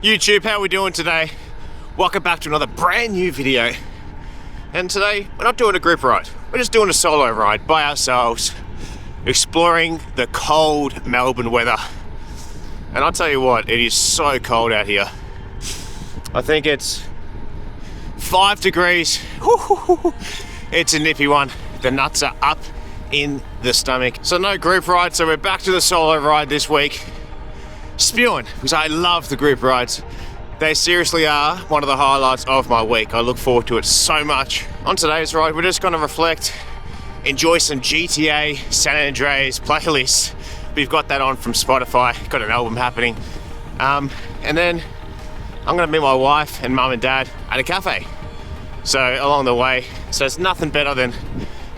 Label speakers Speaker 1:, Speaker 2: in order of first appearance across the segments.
Speaker 1: YouTube, how are we doing today? Welcome back to another brand new video. And today, we're not doing a group ride. We're just doing a solo ride by ourselves, exploring the cold Melbourne weather. And I'll tell you what, it is so cold out here. I think it's 5 degrees. It's a nippy one. The nuts are up in the stomach. So no group ride, so we're back to the solo ride this week. Spewing, because I love the group rides. They seriously are one of the highlights of my week. I look forward to it so much. On today's ride, we're just going to reflect, enjoy some GTA San Andreas playlists. We've got that on from Spotify, got an album happening. And then I'm going to meet my wife and mum and dad at a cafe. So along the way, so it's nothing better than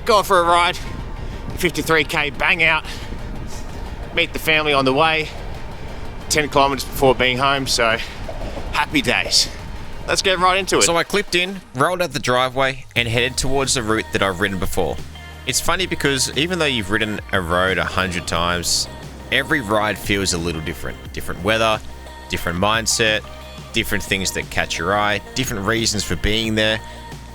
Speaker 1: going for a ride, 53k bang out, meet the family on the way, 10 kilometers before being home, so happy days. Let's get right into it.
Speaker 2: So I clipped in, rolled out the driveway, and headed towards the route that I've ridden before. It's funny because even though you've ridden a road 100 times, every ride feels a little different. Different weather, different mindset, different things that catch your eye, different reasons for being there,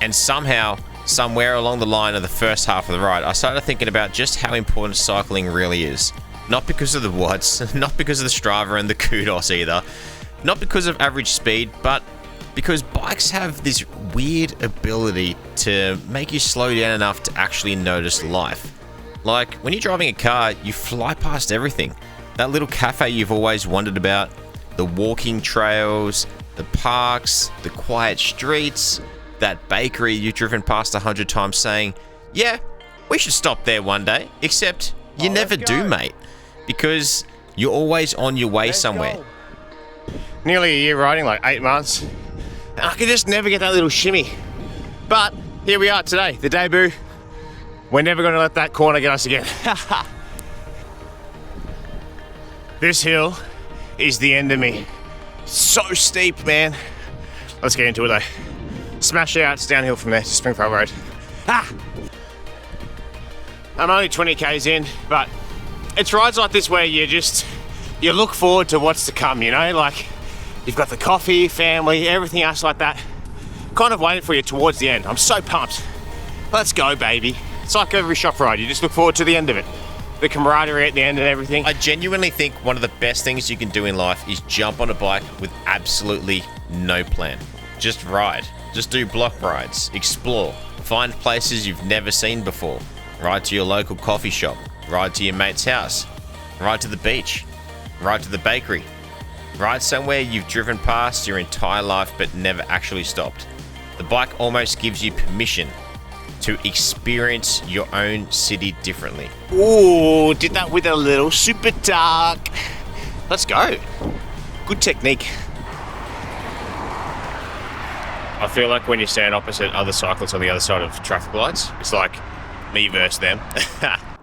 Speaker 2: and somehow, somewhere along the line of the first half of the ride, I started thinking about just how important cycling really is. Not because of the watts, not because of the Strava and the kudos either, not because of average speed, but because bikes have this weird ability to make you slow down enough to actually notice life. Like, when you're driving a car, you fly past everything. That little cafe you've always wondered about, the walking trails, the parks, the quiet streets, that bakery you've driven past 100 times saying, yeah, we should stop there one day, except you never do, mate. Because you're always on your way somewhere.
Speaker 1: Nearly a year riding, like 8 months. And I could just never get that little shimmy. But here we are today, the debut. We're never going to let that corner get us again. This hill is the end of me. So steep, man. Let's get into it though. Smash out, it's downhill from there to Springvale Road. I'm only 20 k's in, but it's rides like this where you look forward to what's to come, you know? Like, you've got the coffee, family, everything else like that. Kind of waiting for you towards the end. I'm so pumped. Let's go, baby. It's like every shop ride. You just look forward to the end of it. The camaraderie at the end and everything.
Speaker 2: I genuinely think one of the best things you can do in life is jump on a bike with absolutely no plan. Just ride. Just do block rides. Explore. Find places you've never seen before. Ride to your local coffee shop. Ride to your mate's house. Ride to the beach. Ride to the bakery. Ride somewhere you've driven past your entire life but never actually stopped. The bike almost gives you permission to experience your own city differently.
Speaker 1: Ooh, did that with a little super dark. Let's go. Good technique. I feel like when you stand opposite other cyclists on the other side of traffic lights, it's like me versus them.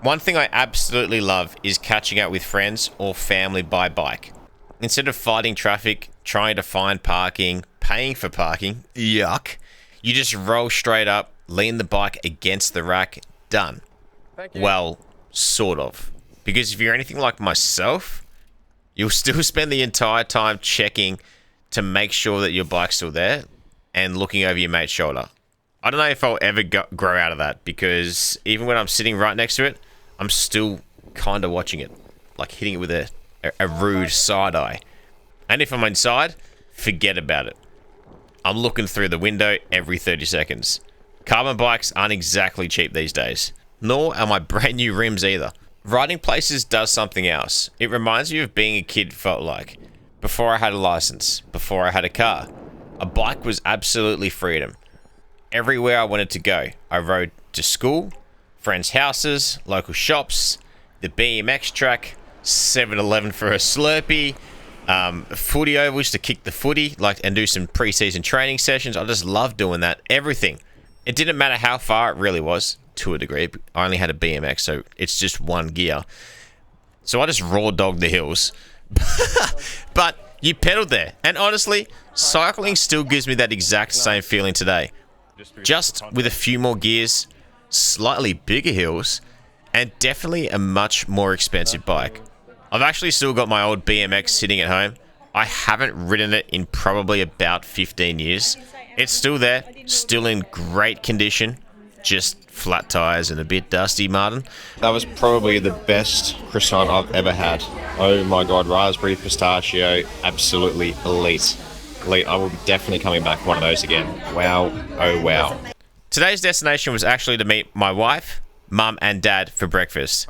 Speaker 2: One thing I absolutely love is catching up with friends or family by bike. Instead of fighting traffic, trying to find parking, paying for parking, yuck, you just roll straight up, lean the bike against the rack, done. Well, sort of. Because if you're anything like myself, you'll still spend the entire time checking to make sure that your bike's still there and looking over your mate's shoulder. I don't know if I'll ever grow out of that, because even when I'm sitting right next to it, I'm still kind of watching it, like hitting it with a rude side eye. And if I'm inside, forget about it. I'm looking through the window every 30 seconds. Carbon bikes aren't exactly cheap these days, nor are my brand new rims either. Riding places does something else. It reminds me of being a kid felt like. Before I had a license, before I had a car, a bike was absolutely freedom. Everywhere I wanted to go, I rode to school, friends' houses, local shops, the BMX track, 7-Eleven for a Slurpee, footy ovals to kick the footy, and do some pre-season training sessions. I just loved doing that. Everything. It didn't matter how far it really was, to a degree. I only had a BMX, so it's just one gear. So I just raw dogged the hills. But you pedaled there. And honestly, cycling still gives me that exact same feeling today. Just with a few more gears, slightly bigger hills, and definitely a much more expensive bike. I've actually still got my old BMX sitting at home. I haven't ridden it in probably about 15 years. It's still there, still in great condition, just flat tires and a bit dusty, Martin.
Speaker 1: That was probably the best croissant I've ever had. Oh my god, raspberry pistachio, absolutely elite. Elite. I will be definitely coming back for one of those again. Wow, oh wow.
Speaker 2: Today's destination was actually to meet my wife, mum and dad for breakfast.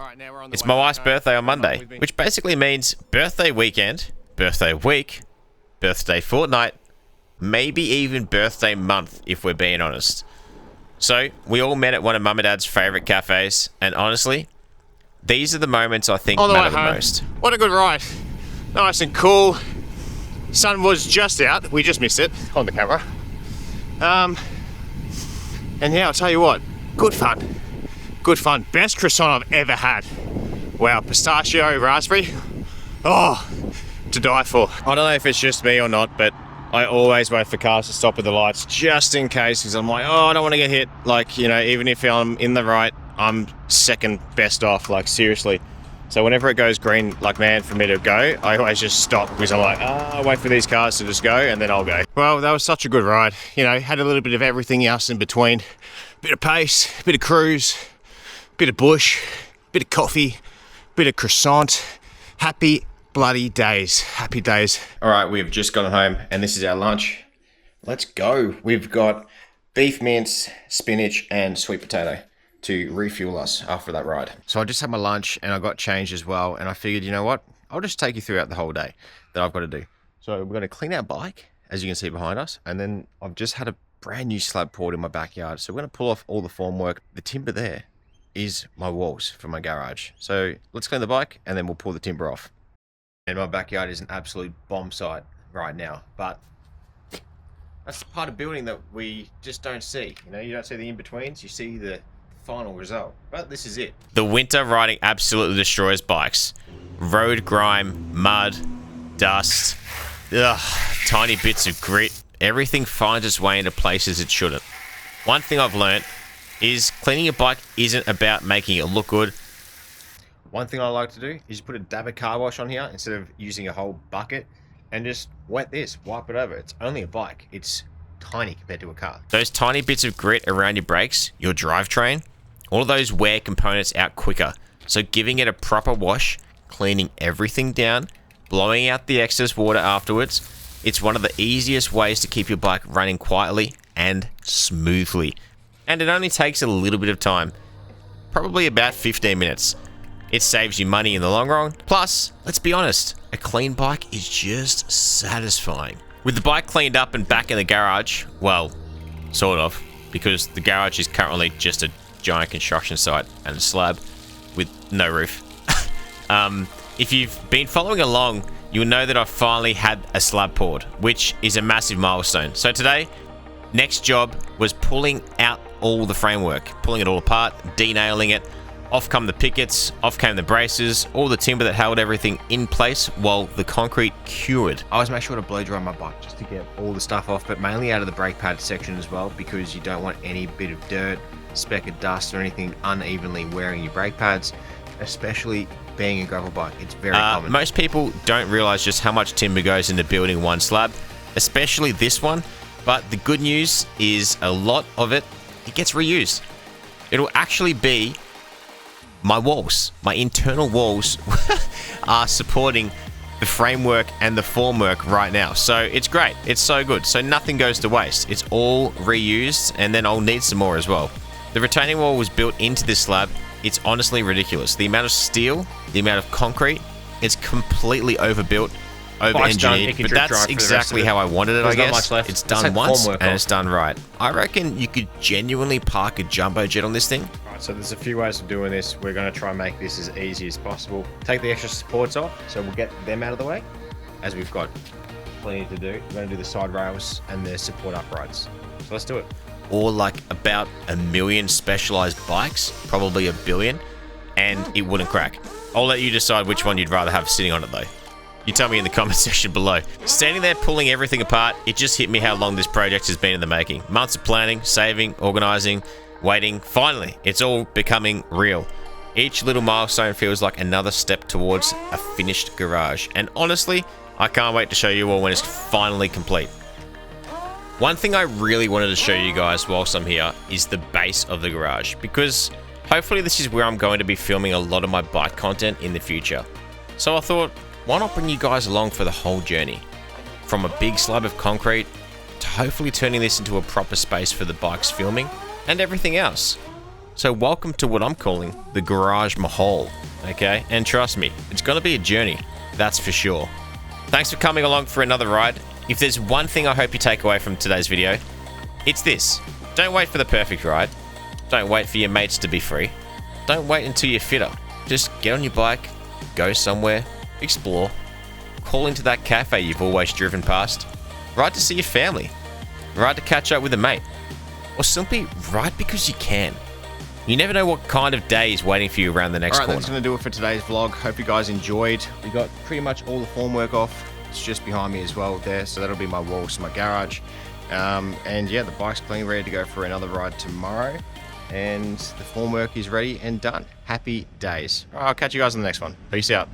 Speaker 2: It's my wife's birthday on Monday, which basically means birthday weekend, birthday week, birthday fortnight, maybe even birthday month if we're being honest. So we all met at one of mum and dad's favourite cafes, and honestly, these are the moments I think matter the most.
Speaker 1: What a good ride. Nice and cool. Sun was just out. We just missed it on the camera. And yeah, I'll tell you what, good fun. Good fun. Best croissant I've ever had. Wow, pistachio, raspberry. Oh, to die for. I don't know if it's just me or not, but I always wait for cars to stop at the lights just in case, because I'm like, oh, I don't want to get hit. Like, you know, even if I'm in the right, I'm second best off, like seriously. So whenever it goes green, like man, for me to go, I always just stop because I'm like, I'll wait for these cars to just go and then I'll go. Well, that was such a good ride. You know, had a little bit of everything else in between. Bit of pace, bit of cruise, bit of bush, bit of coffee, bit of croissant. Happy bloody days. Happy days. All right, we've just gone home and this is our lunch. Let's go. We've got beef mince, spinach and sweet potato to refuel us after that ride. So I just had my lunch and I got changed as well, and I figured, you know what, I'll just take you throughout the whole day that I've got to do. So we're going to clean our bike, as you can see behind us, and then I've just had a brand new slab poured in my backyard. So we're going to pull off all the formwork. The timber there is my walls for my garage. So let's clean the bike and then we'll pull the timber off. And my backyard is an absolute bomb site right now, but that's the part of building that we just don't see. You know, you don't see the in-betweens, you see the final result, but this is it.
Speaker 2: The winter riding absolutely destroys bikes. Road grime, mud, dust, tiny bits of grit. Everything finds its way into places it shouldn't. One thing I've learned is cleaning a bike isn't about making it look good. One thing I like to do is put a dab of car wash on here instead of using a whole bucket and just wet this, wipe it over. It's only a bike. It's tiny compared to a car. Those tiny bits of grit around your brakes, your drivetrain, all of those wear components out quicker. So giving it a proper wash, cleaning everything down, blowing out the excess water afterwards, it's one of the easiest ways to keep your bike running quietly and smoothly. And it only takes a little bit of time, probably about 15 minutes. It saves you money in the long run. Plus, let's be honest, a clean bike is just satisfying. With the bike cleaned up and back in the garage, well, sort of, because the garage is currently just a giant construction site and a slab with no roof. If you've been following along, you'll know that I've finally had a slab poured, which is a massive milestone. So today, next job was pulling out all the framework, pulling it all apart, denailing it. Off come the pickets, off came the braces, all the timber that held everything in place while the concrete cured. I always make sure to blow dry my bike just to get all the stuff off, but mainly out of the brake pad section as well, because you don't want any bit of dirt, speck of dust or anything unevenly wearing your brake pads, especially being a gravel bike. It's very common. Most people don't realize just how much timber goes into building one slab, especially this one, but the good news is a lot of it gets reused. It'll actually be my walls, my internal walls are supporting the framework and the formwork right now. So it's great. It's so good. So nothing goes to waste. It's all reused, and then I'll need some more as well. The retaining wall was built into this slab. It's honestly ridiculous. The amount of steel, the amount of concrete, it's completely overbuilt, over-engineered, but that's exactly how I wanted it, I guess. It's done once, and it's done right. I reckon you could genuinely park a jumbo jet on this thing. Alright, so there's a few ways of doing this. We're going to try and make this as easy as possible. Take the extra supports off, so we'll get them out of the way, as we've got plenty to do. We're going to do the side rails and the support uprights. So let's do it. Or like about 1 million specialized bikes, probably 1 billion, and it wouldn't crack. I'll let you decide which one you'd rather have sitting on it though. You tell me in the comment section below. Standing there pulling everything apart, it just hit me how long this project has been in the making. Months of planning, saving, organizing, waiting. Finally, it's all becoming real. Each little milestone feels like another step towards a finished garage. And honestly, I can't wait to show you all when it's finally complete. One thing I really wanted to show you guys whilst I'm here is the base of the garage, because hopefully this is where I'm going to be filming a lot of my bike content in the future. So I thought, why not bring you guys along for the whole journey? From a big slab of concrete to hopefully turning this into a proper space for the bikes filming and everything else. So welcome to what I'm calling the Garage Mahal, okay? And trust me, it's going to be a journey, that's for sure. Thanks for coming along for another ride. If there's one thing I hope you take away from today's video, it's this. Don't wait for the perfect ride. Don't wait for your mates to be free. Don't wait until you're fitter. Just get on your bike, go somewhere, explore, call into that cafe you've always driven past, ride to see your family, ride to catch up with a mate, or simply ride because you can. You never know what kind of day is waiting for you around the next corner.
Speaker 1: Alright, that's going to do it for today's vlog. Hope you guys enjoyed. We got pretty much all the formwork off. It's just behind me as well there, so that'll be my walls to my garage. And yeah, the bike's plenty ready to go for another ride tomorrow. And the formwork is ready and done. Happy days. Alright, I'll catch you guys on the next one. Peace out.